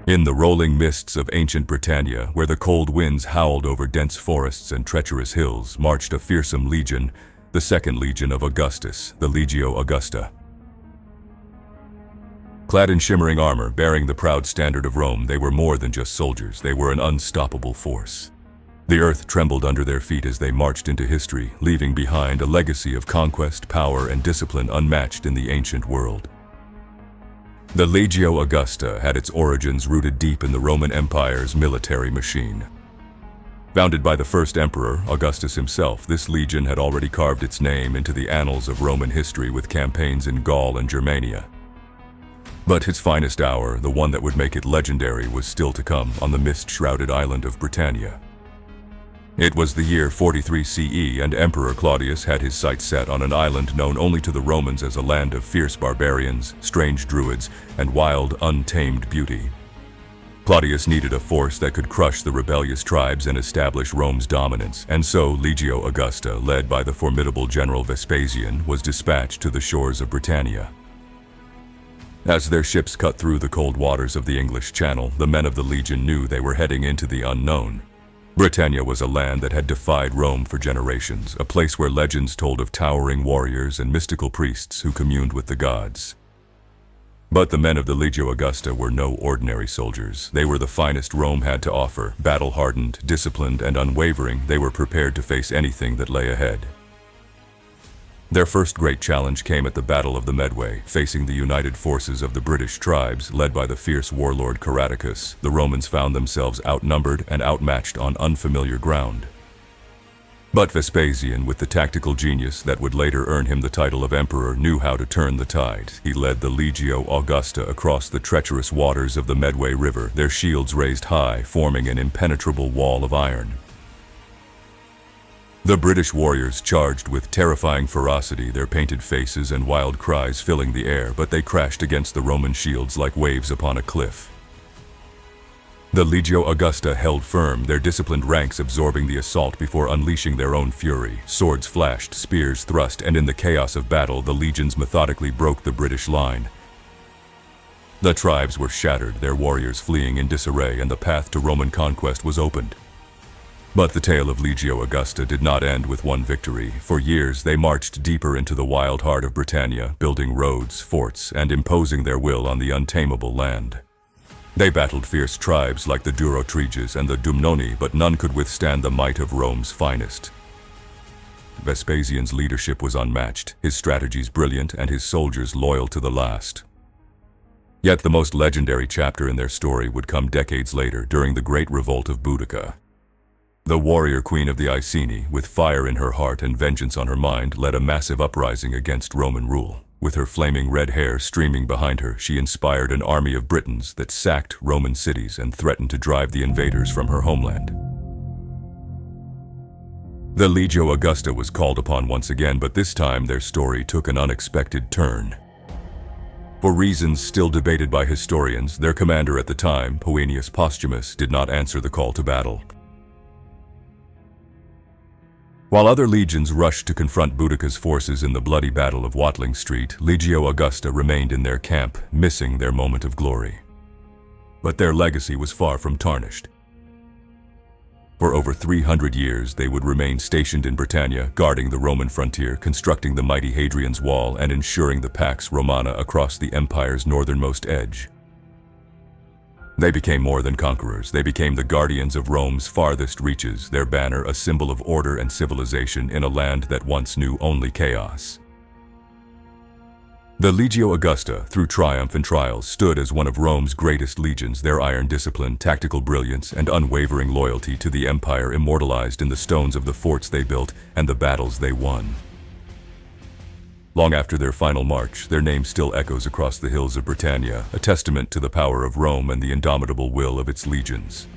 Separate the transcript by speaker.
Speaker 1: In the rolling mists of ancient Britannia, where the cold winds howled over dense forests and treacherous hills, marched a fearsome legion, the Second Legion of Augustus, the Legio Augusta. Clad in shimmering armor, bearing the proud standard of Rome, they were more than just soldiers, they were an unstoppable force. The earth trembled under their feet as they marched into history, leaving behind a legacy of conquest, power, and discipline unmatched in the ancient world. The Legio Augusta had its origins rooted deep in the Roman Empire's military machine. Founded by the first emperor, Augustus himself, this legion had already carved its name into the annals of Roman history with campaigns in Gaul and Germania. But its finest hour, the one that would make it legendary, was still to come on the mist-shrouded island of Britannia. It was the year 43 CE, and Emperor Claudius had his sights set on an island known only to the Romans as a land of fierce barbarians, strange druids, and wild, untamed beauty. Claudius needed a force that could crush the rebellious tribes and establish Rome's dominance, and so Legio Augusta, led by the formidable general Vespasian, was dispatched to the shores of Britannia. As their ships cut through the cold waters of the English Channel, the men of the legion knew they were heading into the unknown. Britannia was a land that had defied Rome for generations, a place where legends told of towering warriors and mystical priests who communed with the gods. But the men of the Legio Augusta were no ordinary soldiers. They were the finest Rome had to offer. Battle-hardened, disciplined, and unwavering, they were prepared to face anything that lay ahead. Their first great challenge came at the Battle of the Medway, facing the united forces of the British tribes, led by the fierce warlord Caradocus. The Romans found themselves outnumbered and outmatched on unfamiliar ground. But Vespasian, with the tactical genius that would later earn him the title of emperor, knew how to turn the tide. He led the Legio Augusta across the treacherous waters of the Medway River, their shields raised high, forming an impenetrable wall of iron. The British warriors charged with terrifying ferocity, their painted faces and wild cries filling the air, but they crashed against the Roman shields like waves upon a cliff. The Legio Augusta held firm, their disciplined ranks absorbing the assault before unleashing their own fury. Swords flashed, spears thrust, and in the chaos of battle, the legions methodically broke the British line. The tribes were shattered, their warriors fleeing in disarray, and the path to Roman conquest was opened. But the tale of Legio Augusta did not end with one victory. For years, they marched deeper into the wild heart of Britannia, building roads, forts, and imposing their will on the untamable land. They battled fierce tribes like the Durotriges and the Dumnoni, but none could withstand the might of Rome's finest. Vespasian's leadership was unmatched, his strategies brilliant, and his soldiers loyal to the last. Yet the most legendary chapter in their story would come decades later, during the Great Revolt of Boudica. The warrior queen of the Iceni, with fire in her heart and vengeance on her mind, led a massive uprising against Roman rule. With her flaming red hair streaming behind her, she inspired an army of Britons that sacked Roman cities and threatened to drive the invaders from her homeland. The Legio Augusta was called upon once again, but this time their story took an unexpected turn. For reasons still debated by historians, their commander at the time, Poenius Postumus, did not answer the call to battle. While other legions rushed to confront Boudica's forces in the bloody Battle of Watling Street, Legio Augusta remained in their camp, missing their moment of glory. But their legacy was far from tarnished. For over 300 years, they would remain stationed in Britannia, guarding the Roman frontier, constructing the mighty Hadrian's Wall, and ensuring the Pax Romana across the empire's northernmost edge. They became more than conquerors. They became the guardians of Rome's farthest reaches, their banner a symbol of order and civilization in a land that once knew only chaos. The Legio Augusta, through triumph and trials, stood as one of Rome's greatest legions, their iron discipline, tactical brilliance, and unwavering loyalty to the empire immortalized in the stones of the forts they built and the battles they won. Long after their final march, their name still echoes across the hills of Britannia, a testament to the power of Rome and the indomitable will of its legions.